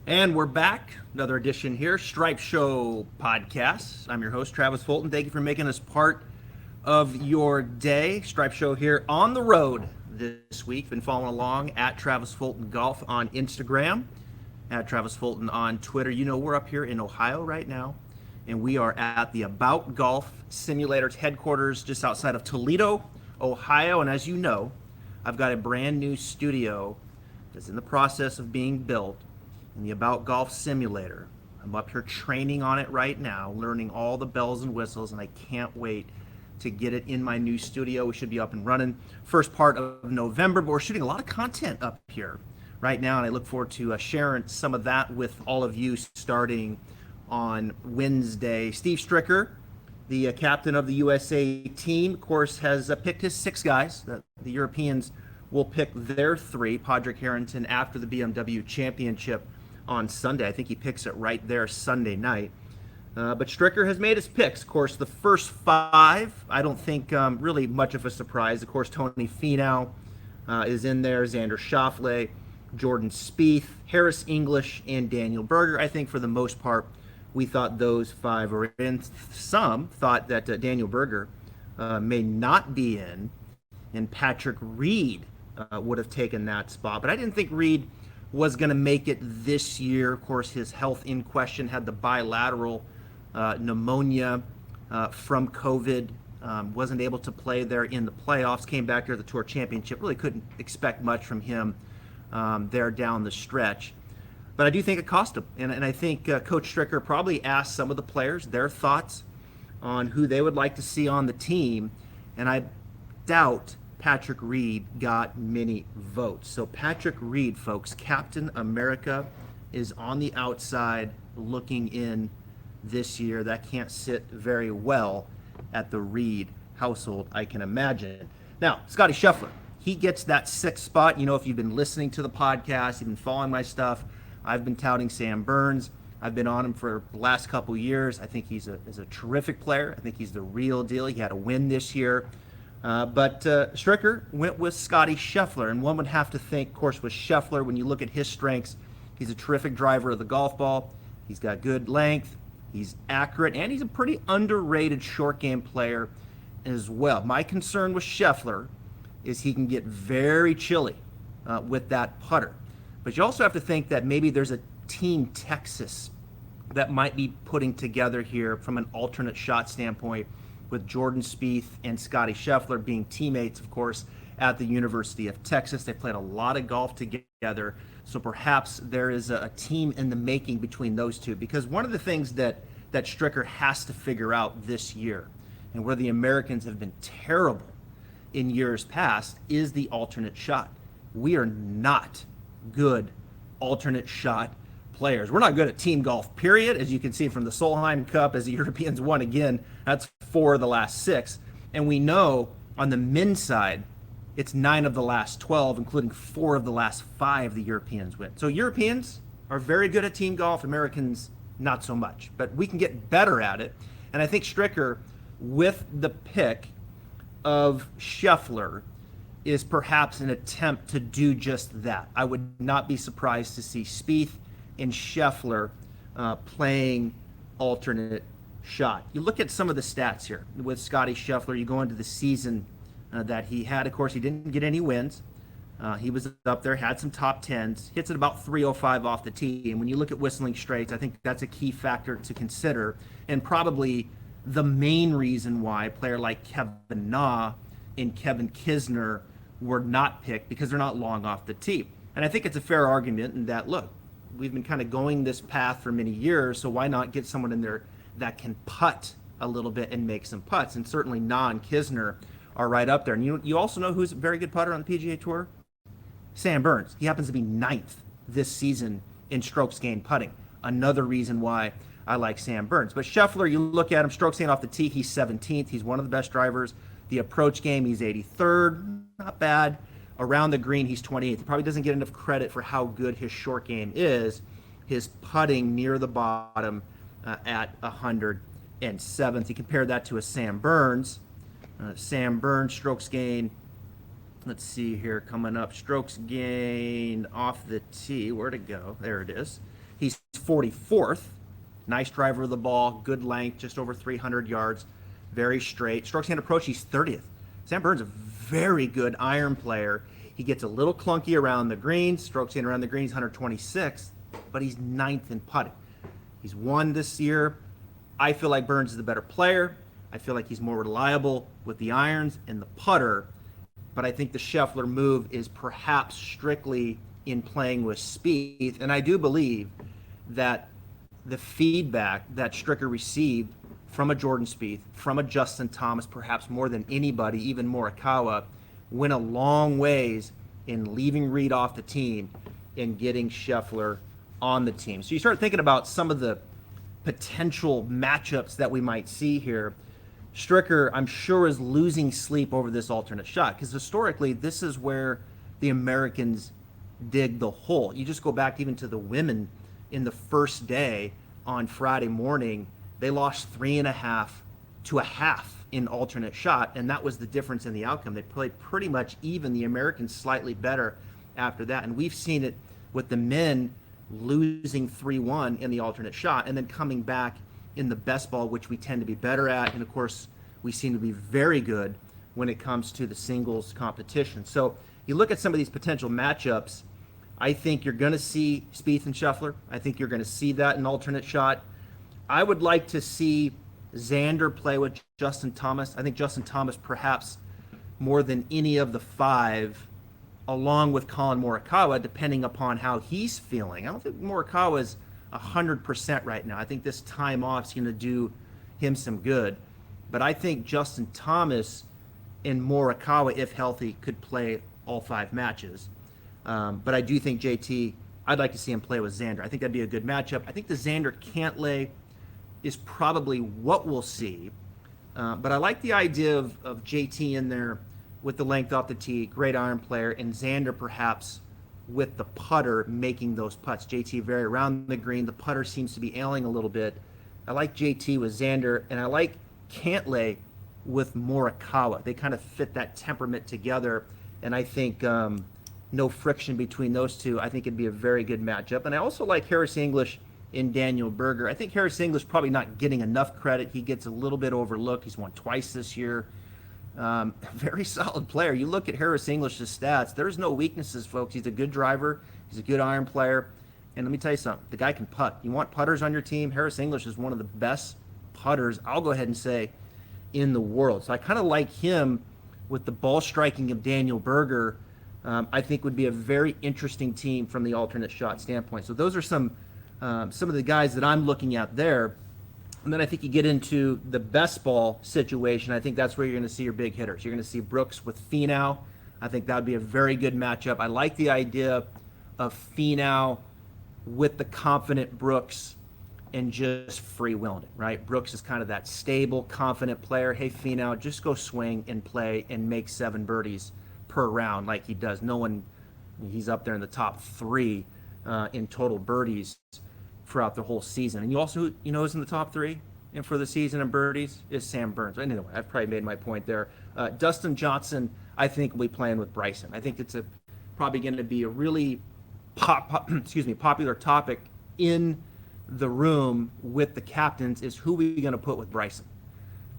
And we're back. Another edition here, Stripe Show podcast. I'm your host, Travis Fulton. Thank you for making us part of your day. Stripe Show here on the road this week. Been following along at Travis Fulton Golf on Instagram, at Travis Fulton on Twitter. You know, we're up here in Ohio right now, and we are at the About Golf Simulators headquarters just outside of Toledo, Ohio. And as you know, I've got a brand new studio that's in the process of being built in the About Golf Simulator. I'm up here training on it right now, learning all the bells and whistles, and I can't wait to get it in my new studio. We should be up and running first part of November, but we're shooting a lot of content up here right now, and I look forward to sharing some of that with all of you starting on Wednesday. Steve Stricker, the captain of the USA team, of course, has picked his 6 guys. The Europeans will pick their 3. Padraig Harrington after the BMW Championship on Sunday. I think he picks it right there Sunday night. But Stricker has made his picks. Of course, the first 5, I don't think really much of a surprise. Of course, Tony Finau is in there, Xander Schauffele, Jordan Spieth, Harris English, and Daniel Berger. I think for the most part, we thought those 5 were in. Some thought that Daniel Berger may not be in, and Patrick Reed would have taken that spot. But I didn't think Reed was going to make it this year. Of course, his health in question, had the bilateral pneumonia from COVID, wasn't able to play there in the playoffs, came back here at the Tour Championship. Really couldn't expect much from him there down the stretch. But I do think it cost him. And I think Coach Stricker probably asked some of the players their thoughts on who they would like to see on the team. And I doubt Patrick Reed got many votes. So Patrick Reed, folks, Captain America, is on the outside looking in this year. That can't sit very well at the Reed household, I can imagine. Now, Scottie Scheffler, he gets that 6th spot. You know, if you've been listening to the podcast, you've been following my stuff, I've been touting Sam Burns. I've been on him for the last couple years. I think he's a terrific player. I think he's the real deal. He had a win this year. But Stricker went with Scottie Scheffler, and one would have to think, of course, with Scheffler, when you look at his strengths, he's a terrific driver of the golf ball. He's got good length, he's accurate, and he's a pretty underrated short game player as well. My concern with Scheffler is he can get very chilly with that putter. But you also have to think that maybe there's a Team Texas that might be putting together here from an alternate shot standpoint, with Jordan Spieth and Scottie Scheffler being teammates, of course, at the University of Texas. They played a lot of golf together, so perhaps there is a team in the making between those two. Because one of the things that Stricker has to figure out this year, and where the Americans have been terrible in years past, is the alternate shot. We are not good alternate shot players. We're not good at team golf, period. As you can see from the Solheim Cup, as the Europeans won again, that's 4 of the last 6. And we know on the men's side, it's 9 of the last 12, including 4 of the last 5 the Europeans win. So Europeans are very good at team golf, Americans not so much. But we can get better at it. And I think Stricker, with the pick of Scheffler, is perhaps an attempt to do just that. I would not be surprised to see Spieth and Scheffler playing alternate shot. You look at some of the stats here with Scottie Scheffler. You go into the season that he had. Of course, he didn't get any wins. He was up there, had some top 10s, hits it about 305 off the tee. And when you look at Whistling Straits, I think that's a key factor to consider, and probably the main reason why a player like Kevin Na and Kevin Kisner were not picked, because they're not long off the tee. And I think it's a fair argument in that, look, we've been kind of going this path for many years, so why not get someone in there that can putt a little bit and make some putts? And certainly Na and Kisner are right up there. And you also know who's a very good putter on the PGA Tour? Sam Burns. He happens to be 9th this season in strokes gained putting. Another reason why I like Sam Burns. But Scheffler, you look at him, strokes gained off the tee, he's 17th. He's one of the best drivers. The approach game, he's 83rd. Not bad. Around the green, he's 28th. He probably doesn't get enough credit for how good his short game is. His putting near the bottom at 107th. You compare that to a Sam Burns. Sam Burns, strokes gained, let's see here, coming up, strokes gained off the tee. Where'd it go? There it is. He's 44th. Nice driver of the ball, good length, just over 300 yards, very straight. Strokes gained approach, he's 30th. Sam Burns, a very good iron player. He gets a little clunky around the greens. Strokes gained around the greens, 126th, but he's 9th in putting. He's won this year. I feel like Burns is the better player. I feel like he's more reliable with the irons and the putter, but I think the Scheffler move is perhaps strictly in playing with speed, and I do believe that the feedback that Stricker received from a Jordan Spieth, from a Justin Thomas, perhaps more than anybody, even Morikawa, went a long ways in leaving Reed off the team and getting Scheffler on the team. So you start thinking about some of the potential matchups that we might see here. Stricker, I'm sure, is losing sleep over this alternate shot because historically this is where the Americans dig the hole. You just go back even to the women in the first day on Friday morning. They lost 3.5 to a half in alternate shot, and that was the difference in the outcome. They played pretty much even, the Americans slightly better after that. And we've seen it with the men losing 3-1 in the alternate shot and then coming back in the best ball, which we tend to be better at. And of course, we seem to be very good when it comes to the singles competition. So you look at some of these potential matchups, I think you're going to see Spieth and Scheffler. I think you're going to see that in alternate shot. I would like to see Xander play with Justin Thomas. I think Justin Thomas perhaps more than any of the five, along with Colin Morikawa, depending upon how he's feeling. I don't think Morikawa is 100% right now. I think this time off is going to do him some good. But I think Justin Thomas and Morikawa, if healthy, could play all 5 matches. But I do think JT, I'd like to see him play with Xander. I think that'd be a good matchup. I think the Xander Cantlay is probably what we'll see. But I like the idea of JT in there with the length off the tee, great iron player, and Xander perhaps with the putter making those putts. JT very around the green. The putter seems to be ailing a little bit. I like JT with Xander, and I like Cantlay with Morikawa. They kind of fit that temperament together, and I think no friction between those two. I think it'd be a very good matchup. And I also like Harris English in Daniel Berger. I think Harris English probably not getting enough credit. He gets a little bit overlooked. He's won twice this year. Very solid player. You look at Harris English's stats, there's no weaknesses, folks. He's a good driver. He's a good iron player. And let me tell you something. The guy can putt. You want putters on your team? Harris English is one of the best putters, I'll go ahead and say, in the world. So I kind of like him with the ball striking of Daniel Berger. I think would be a very interesting team from the alternate shot standpoint. So those are some of the guys that I'm looking at there. And then I think you get into the best ball situation. I think that's where you're going to see your big hitters. You're going to see Brooks with Finau. I think that would be a very good matchup. I like the idea of Finau with the confident Brooks and just freewheeling it, right? Brooks is kind of that stable, confident player. Hey, Finau, just go swing and play and make 7 birdies per round like he does. He's up there in the top 3 in total birdies throughout the whole season. And you also, who's in the top 3 and for the season in birdies is Sam Burns. Anyway, I've probably made my point there. Dustin Johnson, I think, will be playing with Bryson. I think it's probably going to be a really popular topic in the room with the captains is who we're going to put with Bryson.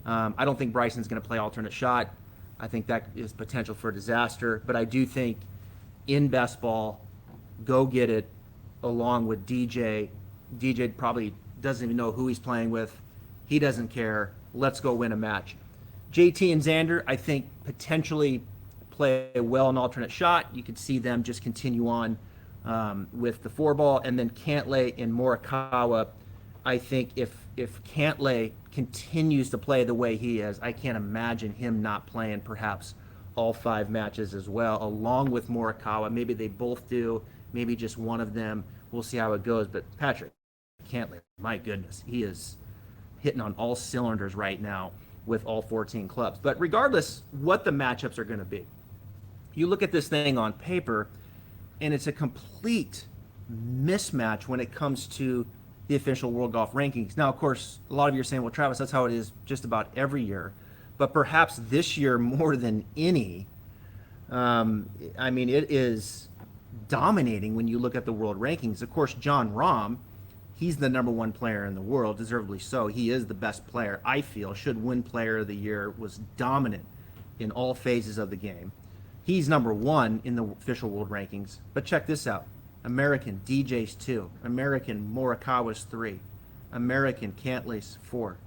I don't think Bryson's going to play alternate shot. I think that is potential for disaster. But I do think in best ball, go get it along with DJ. DJ probably doesn't even know who he's playing with. He doesn't care. Let's go win a match. JT and Xander, I think, potentially play well in alternate shot. You could see them just continue on with the 4-ball. And then Cantlay and Morikawa, I think if Cantlay continues to play the way he is, I can't imagine him not playing perhaps all 5 matches as well, along with Morikawa. Maybe they both do, maybe just one of them. We'll see how it goes. But Patrick Cantlay, my goodness, he is hitting on all cylinders right now with all 14 clubs. But regardless what the matchups are going to be, you look at this thing on paper, and it's a complete mismatch when it comes to the official World Golf rankings. Now, of course, a lot of you are saying, well, Travis, that's how it is just about every year. But perhaps this year more than any, it is dominating when you look at the world rankings. Of course, John Rahm he's the number one player in the world, deservedly so. He is the best player, I feel, should win player of the year, was dominant in all phases of the game. He's number one in the official world rankings. But check this out. American, DJ's 2. American, Morikawa's 3. American, Cantlay's 4.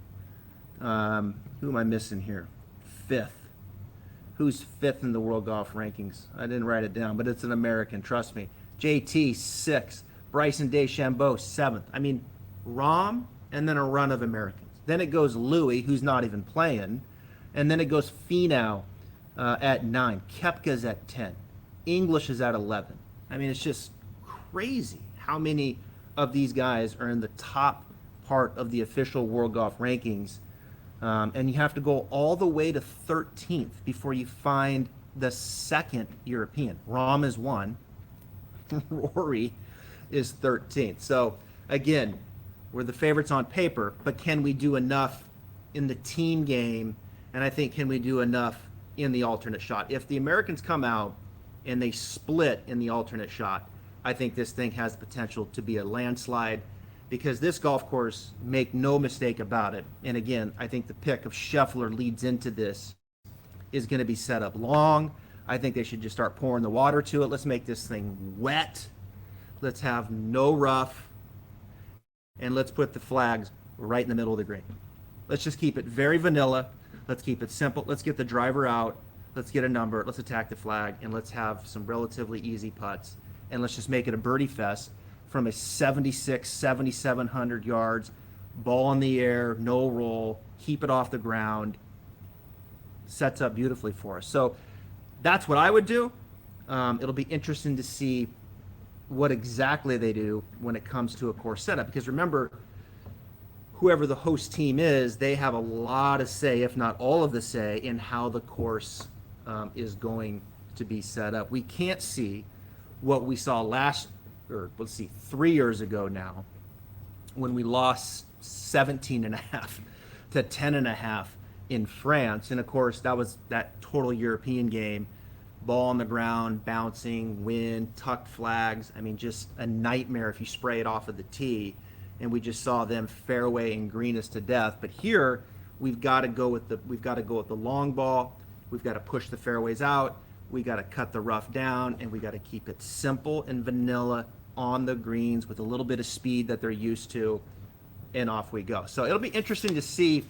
Who am I missing here? 5th. Who's 5th in the world golf rankings? I didn't write it down, but it's an American, trust me. JT, 6th. Bryson DeChambeau, 7th. I mean, Rahm, and then a run of Americans. Then it goes Louis, who's not even playing. And then it goes Finau at 9. Koepka's at 10. English is at 11. I mean, it's just crazy how many of these guys are in the top part of the official world golf rankings. And you have to go all the way to 13th before you find the second European. Rahm is 1. Rory is 13th. So, again, we're the favorites on paper, but can we do enough in the team game? And I think, can we do enough in the alternate shot? If the Americans come out and they split in the alternate shot, I think this thing has potential to be a landslide, because this golf course, make no mistake about it, and again, I think the pick of Scheffler leads into this, is going to be set up long. I think they should just start pouring the water to it. Let's make this thing wet. Let's have no rough, and let's put the flags right in the middle of the green. Let's just keep it very vanilla. Let's keep it simple. Let's get the driver out. Let's get a number. Let's attack the flag, and let's have some relatively easy putts, and let's just make it a birdie fest from a 76, 7,700 yards, ball in the air, no roll, keep it off the ground. Sets up beautifully for us. So that's what I would do. It'll be interesting to see what exactly they do when it comes to a course setup, because remember, whoever the host team is, they have a lot of say, if not all of the say, in how the course is going to be set up. We can't see what we saw 3 years ago now, when we lost 17.5 to 10.5 in France. And of course, that was that total European game, ball on the ground, bouncing, wind, tucked flags. I mean, just a nightmare if you spray it off of the tee. And we just saw them fairway and green us to death. But here, we've got to go with the long ball. We've got to push the fairways out. We got to cut the rough down, and we got to keep it simple and vanilla on the greens with a little bit of speed that they're used to, and off we go. So it'll be interesting to see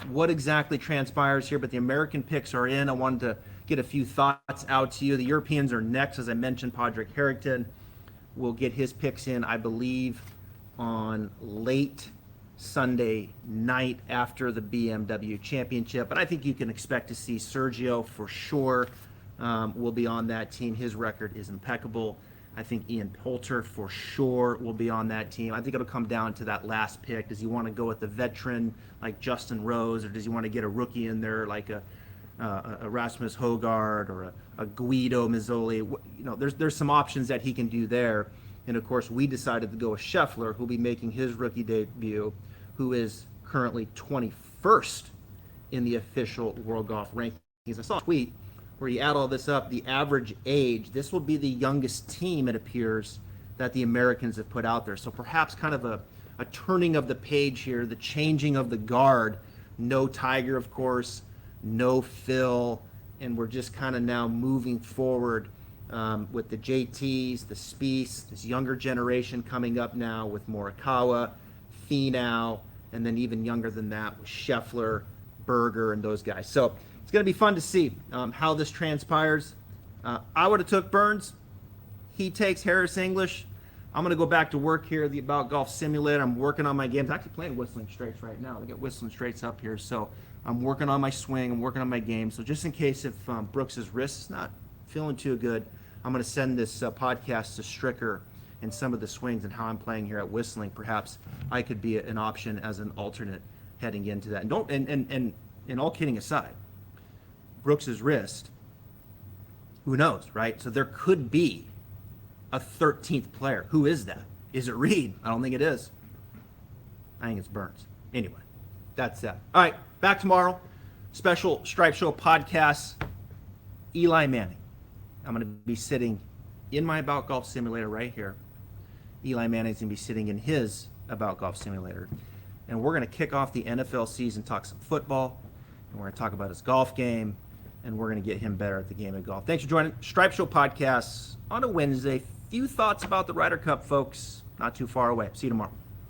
what exactly transpires here, but the American picks are in. I wanted to get a few thoughts out to you. The Europeans are next. As I mentioned, Padraig Harrington will get his picks in, I believe, on late Sunday night after the BMW Championship. But I think you can expect to see Sergio for sure will be on that team. His record is impeccable. I think Ian Poulter for sure will be on that team. I think it'll come down to that last pick. Does he want to go with the veteran like Justin Rose, or does he want to get a rookie in there like a Rasmus Højgaard or a Guido Mazzoli? You know, there's some options that he can do there. And of course, we decided to go with Scheffler, who'll be making his rookie debut, who is currently 21st in the official World Golf rankings. I saw a tweet where you add all this up, the average age, this will be the youngest team, it appears, that the Americans have put out there. So perhaps kind of a turning of the page here, the changing of the guard. No Tiger, of course, no Phil, and we're just kind of now moving forward with the JTs, the Spieths, this younger generation coming up now with Morikawa, Finau, and then even younger than that with Scheffler, Berger, and those guys. So it's going to be fun to see how this transpires. I would have took Burns. He takes Harris English. I'm going to go back to work here at the About Golf Simulator. I'm working on my games. I'm actually playing Whistling Straits right now. I got Whistling Straits up here. So I'm working on my swing. I'm working on my game. So just in case if Brooks's wrist is not feeling too good, I'm going to send this podcast to Stricker and some of the swings and how I'm playing here at Whistling. Perhaps I could be an option as an alternate heading into that. And all kidding aside, Brooks's wrist, who knows, right? So there could be a 13th player. Who is that? Is it Reed? I don't think it is. I think it's Burns. Anyway, that's that. All right, back tomorrow. Special Stripe Show podcast. Eli Manning. I'm going to be sitting in my About Golf Simulator right here. Eli Manning's going to be sitting in his about Golf Simulator. And we're going to kick off the NFL season, talk some football, and we're going to talk about his golf game, and we're going to get him better at the game of golf. Thanks for joining Stripe Show Podcasts on a Wednesday. Few thoughts about the Ryder Cup, folks. Not too far away. See you tomorrow.